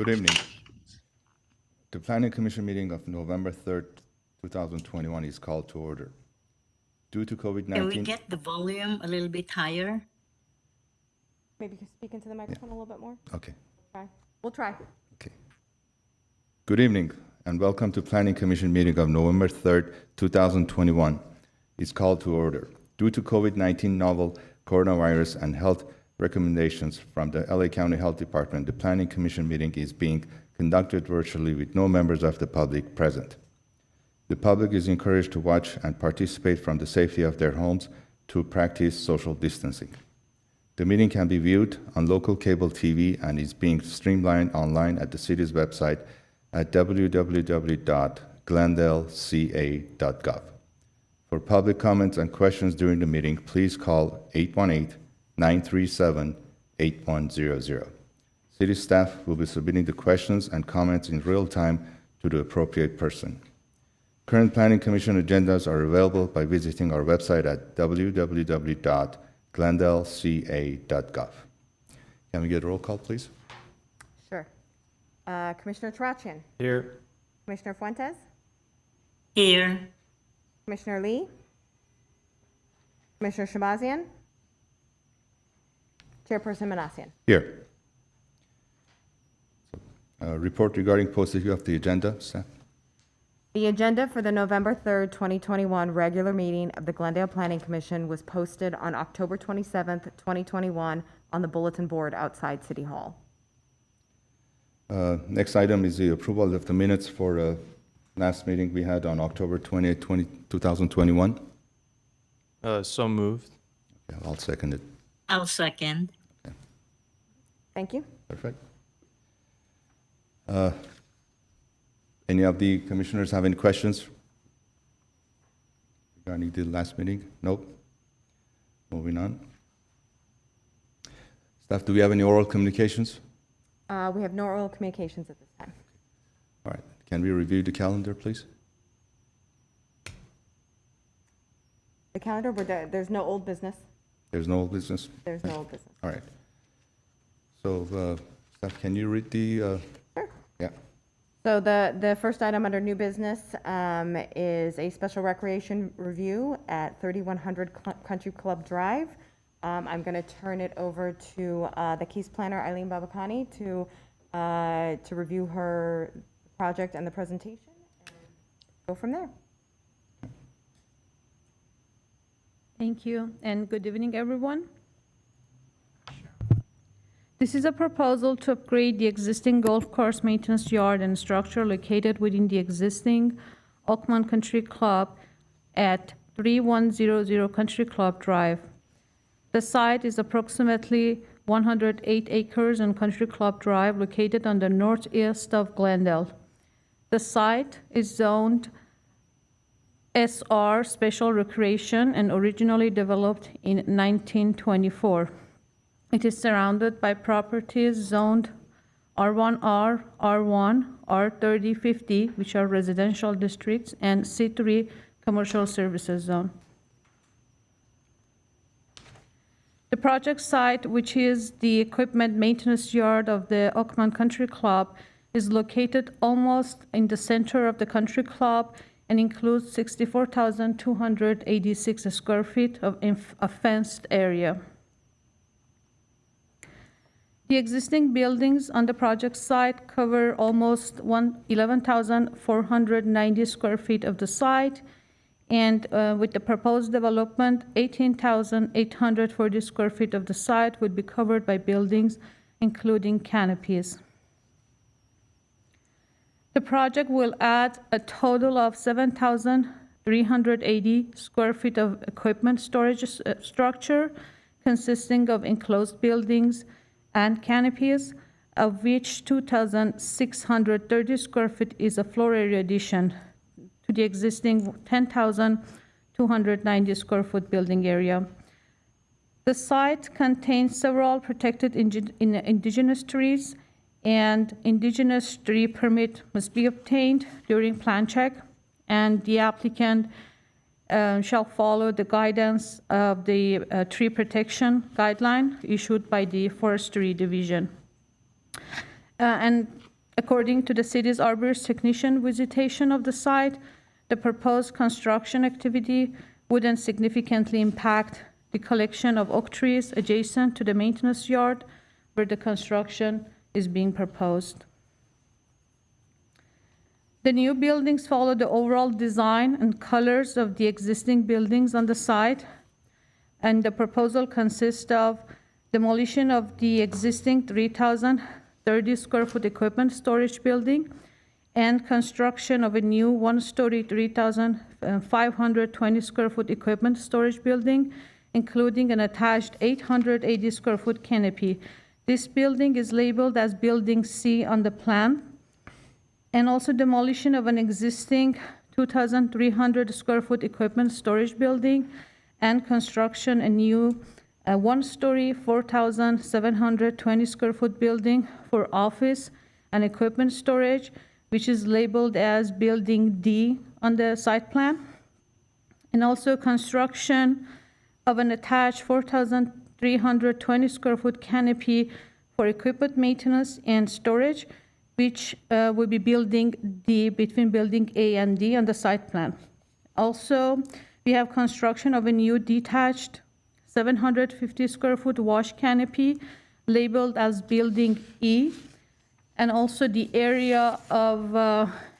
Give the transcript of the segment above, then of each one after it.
Good evening. The Planning Commission meeting of November 3rd, 2021 is called to order. Due to COVID-19... Can we get the volume a little bit higher? Maybe you can speak into the microphone a little bit more? Okay. Try. We'll try. Okay. Good evening, and welcome to Planning Commission meeting of November 3rd, 2021. It's called to order. Due to COVID-19 novel coronavirus and health recommendations from the LA County Health Department, the Planning Commission meeting is being conducted virtually with no members of the public present. The public is encouraged to watch and participate from the safety of their homes to practice social distancing. The meeting can be viewed on local cable TV and is being streamlined online at the city's website at www.glendaleca.gov. For public comments and questions during the meeting, please call 818-937-8100. City staff will be submitting the questions and comments in real time to the appropriate person. Current Planning Commission agendas are available by visiting our website at www.glendaleca.gov. Can we get a roll call, please? Sure. Commissioner Tarachian. Here. Commissioner Fuentes. Here. Commissioner Lee. Commissioner Shabazian. Chairperson Manassian. Here. Report regarding posting of the agenda, staff. The agenda for the November 3rd, 2021 regular meeting of the Glendale Planning Commission was posted on October 27th, 2021 on the bulletin board outside City Hall. Next item is the approval of the minutes for last meeting we had on October 20th, 2021. So moved. Yeah, I'll second it. I'll second. Okay. Thank you. Perfect. Any of the commissioners have any questions regarding the last meeting? Nope. Moving on. Staff, do we have any oral communications? We have no oral communications at this time. All right. Can we review the calendar, please? The calendar, there's no old business. There's no old business? There's no old business. All right. So, staff, can you read the... Sure. Yeah. So the first item under new business is a special recreation review at 3100 Country Club Drive. I'm going to turn it over to the case planner, Eileen Babakani, to review her project and the presentation and go from there. Thank you, and good evening, everyone. This is a proposal to upgrade the existing golf course maintenance yard and structure located within the existing Auckman Country Club at 3100 Country Club Drive. The site is approximately 108 acres on Country Club Drive, located on the northeast of Glendale. The site is zoned SR Special Recreation and originally developed in 1924. It is surrounded by properties zoned R1R, R1, R3050, which are residential districts, and C3 commercial services zone. The project site, which is the equipment maintenance yard of the Auckman Country Club, is located almost in the center of the country club and includes 64,286 square feet of a fenced area. The existing buildings on the project site cover almost 11,490 square feet of the site, and with the proposed development, 18,840 square feet of the site would be covered by buildings, including canopies. The project will add a total of 7,380 square feet of equipment storage structure, consisting of enclosed buildings and canopies, of which 2,630 square feet is a floor area addition to the existing 10,290 square foot building area. The site contains several protected indigenous trees, and indigenous tree permit must be obtained during plan check, and the applicant shall follow the guidance of the tree protection guideline issued by the Forestry Division. And According to the city's arborist technician visitation of the site, the proposed construction activity wouldn't significantly impact the collection of oak trees adjacent to the maintenance yard where the construction is being proposed. The new buildings follow the overall design and colors of the existing buildings on the site, and the proposal consists of demolition of the existing 3,030 square foot equipment storage building and construction of a new one-story 3,520 square foot equipment storage building, including an attached 880 square foot canopy. This building is labeled as Building C on the plan, and also demolition of an existing 2,300 square foot equipment storage building and construction a new one-story 4,720 square foot building for office and equipment storage, which is labeled as Building D on the site plan, and also construction of an attached 4,320 square foot canopy for equipment maintenance and storage, which will be Building D, between Building A and D on the site plan. Also, we have construction of a new detached 750 square foot wash canopy labeled as Building E, and also the area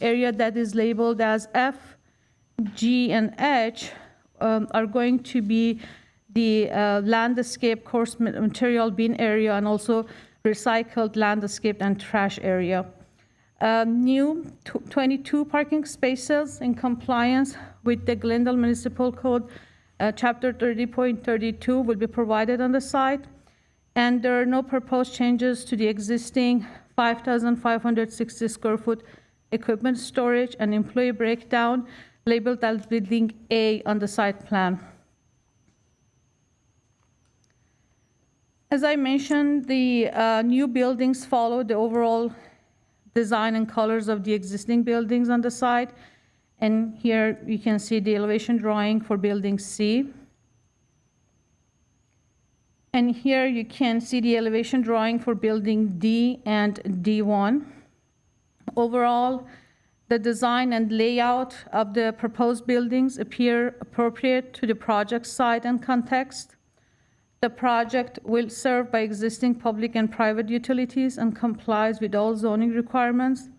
that is labeled as F, G, and H are going to be the landscape coarse material bin area and also recycled landscape and trash area. New 22 parking spaces in compliance with the Glendale Municipal Code, Chapter 30.32 will be provided on the site, and there are no proposed changes to the existing 5,560 square foot equipment storage and employee breakdown labeled as Building A on the site plan. As I mentioned, the new buildings follow the overall design and colors of the existing buildings on the site. And here you can see the elevation drawing for Building C. And here you can see the elevation drawing for Building D and D1. Overall, the design and layout of the proposed buildings appear appropriate to the project site and context. The project will serve by existing public and private utilities and complies with all zoning requirements.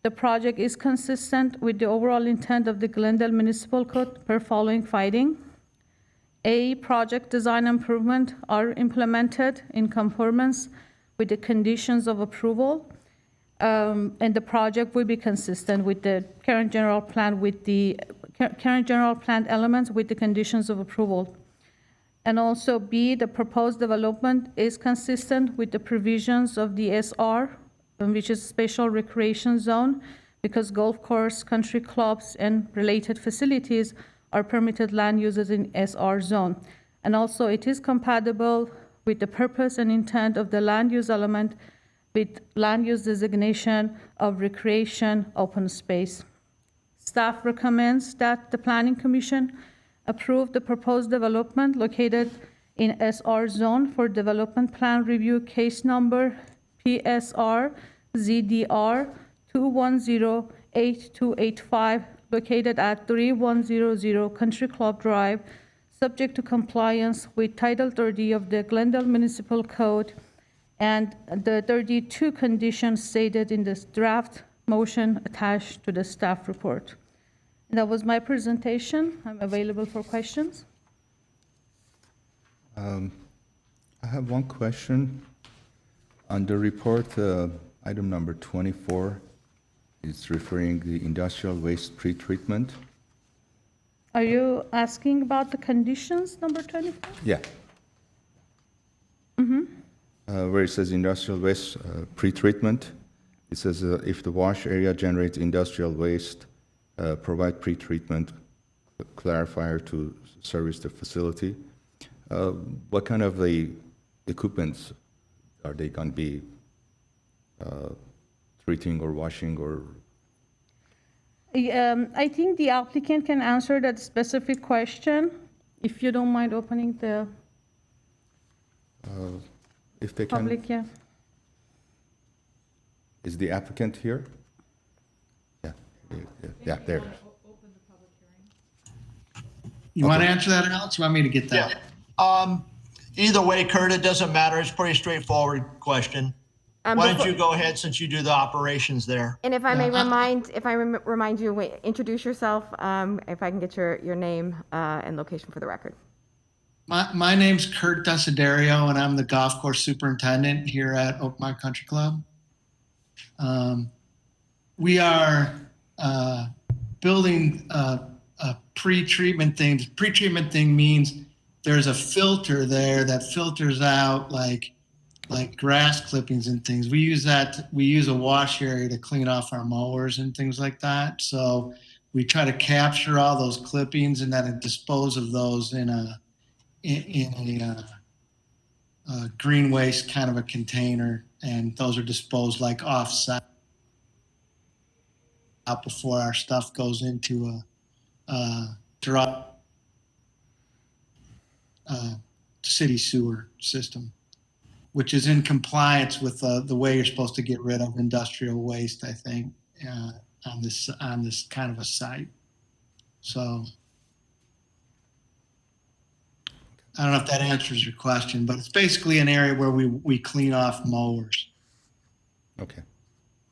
The project is consistent with the overall intent of the Glendale Municipal Code per following finding. A, project design improvement are implemented in conformance with the conditions of approval, and the project will be consistent with the current general plan elements with the conditions of approval. And also B, the proposed development is consistent with the provisions of the SR, which is Special Recreation Zone, because golf course, country clubs, and related facilities are permitted land uses in SR zone. And also it is compatible with the purpose and intent of the land use element with land use designation of recreation open space. Staff recommends that the Planning Commission approve the proposed development located in SR zone for development plan review case number PSR ZDR 2108285, located at 3100 Country Club Drive, subject to compliance with Title 30 of the Glendale Municipal Code and the 32 conditions stated in this draft motion attached to the staff report. That was my presentation. I'm available for questions. I have one question. On the report, item number 24 is referring the industrial waste pretreatment. Are you asking about the conditions, number 24? Yeah. Where it says industrial waste pretreatment, it says if the wash area generates industrial waste, provide pretreatment clarifier to service the facility. What kind of equipments are they going to be treating or washing or? I think the applicant can answer that specific question, if you don't mind opening the If they can, public, yeah. Is the applicant here? Yeah, there. You want to Okay. answer that, Alex? You want me to get that? Either way, Kurt, it doesn't matter. It's a pretty straightforward question. Why don't before- you go ahead since you do the operations there? And if I may Yeah, remind you, wait, introduce yourself, if I can get your name and location for the record. My name's Kurt Desiderio, and I'm the golf course superintendent here at Auckman Country Club. We are building a pre-treatment thing. The pre-treatment thing means there's a filter there that filters out like grass clippings and things. We use a wash area to clean off our mowers and things like that. So we try to capture all those clippings and then dispose of those in a green waste kind of a container, and those are disposed like off-site out before our stuff goes into a city sewer system, which is in compliance with the way you're supposed to get rid of industrial waste, I think, on this kind of a site. So I don't know if that answers your question, but it's basically an area where we clean off mowers. Okay.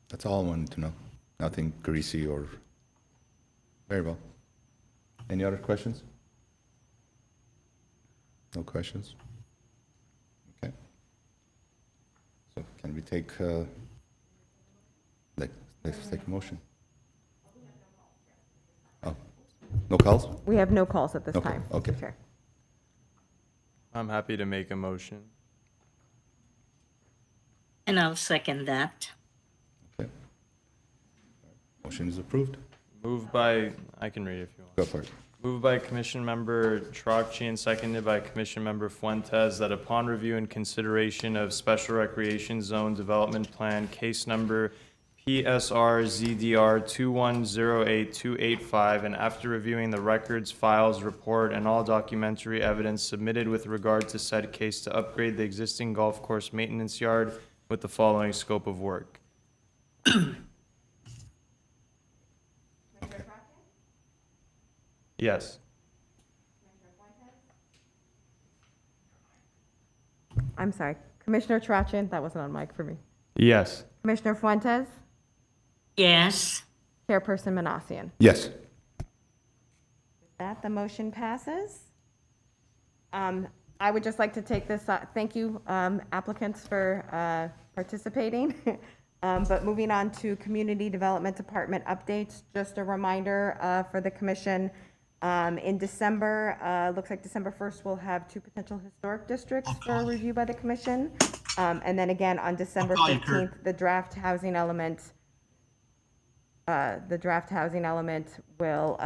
That's all I wanted to know. Nothing greasy or... Very well. Any other questions? No questions? Okay. So can we take, let's take a motion. Oh, no calls? We have no calls at this Okay, time. okay. Mr. Chair. I'm happy to make a motion. And I'll second that. Okay. Motion is approved. Moved by, I can read it if you want. Go for it. Moved by Commission Member Trocchi and seconded by Commission Member Fuentes that upon review and consideration of Special Recreation Zone Development Plan, case number PSR ZDR 2108285, and after reviewing the records, files, report, and all documentary evidence submitted with regard to said case to upgrade the existing golf course maintenance yard with the following scope of work. Yes. I'm sorry. Commissioner Trochin, that wasn't on mic for me. Yes. Commissioner Fuentes, Yes. Chairperson Manassian. Yes. With that, the motion passes. I would just like to take this, thank you applicants for participating. But moving on to Community Development Department updates, just a reminder for the commission, in December, looks like December 1st, we'll have 2 potential historic districts for review by the commission. And then again, on December I'll call you, Kurt. 15th, the draft housing element will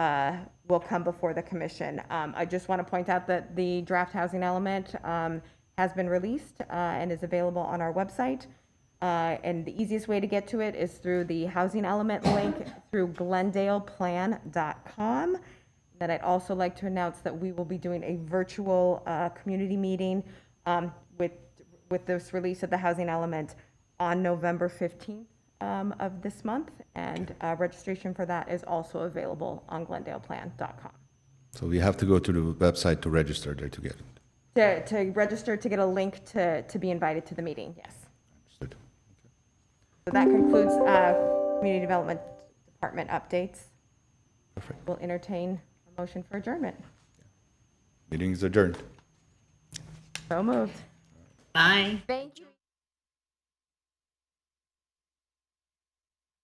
come before the commission. I just want to point out that the draft housing element has been released and is available on our website. And the easiest way to get to it is through the housing element link through GlendalePlan.com. Then I'd also like to announce that we will be doing a virtual community meeting with this release of the housing element on November 15th of this month. And registration for that is also available on GlendalePlan.com. So we have to go to the website to register there to get it. To register to get a link to be invited to the meeting, yes. Understood. So that concludes Community Development Department updates. Perfect. We'll entertain a motion for adjournment. Meeting is adjourned. So moved. Bye. Thank you.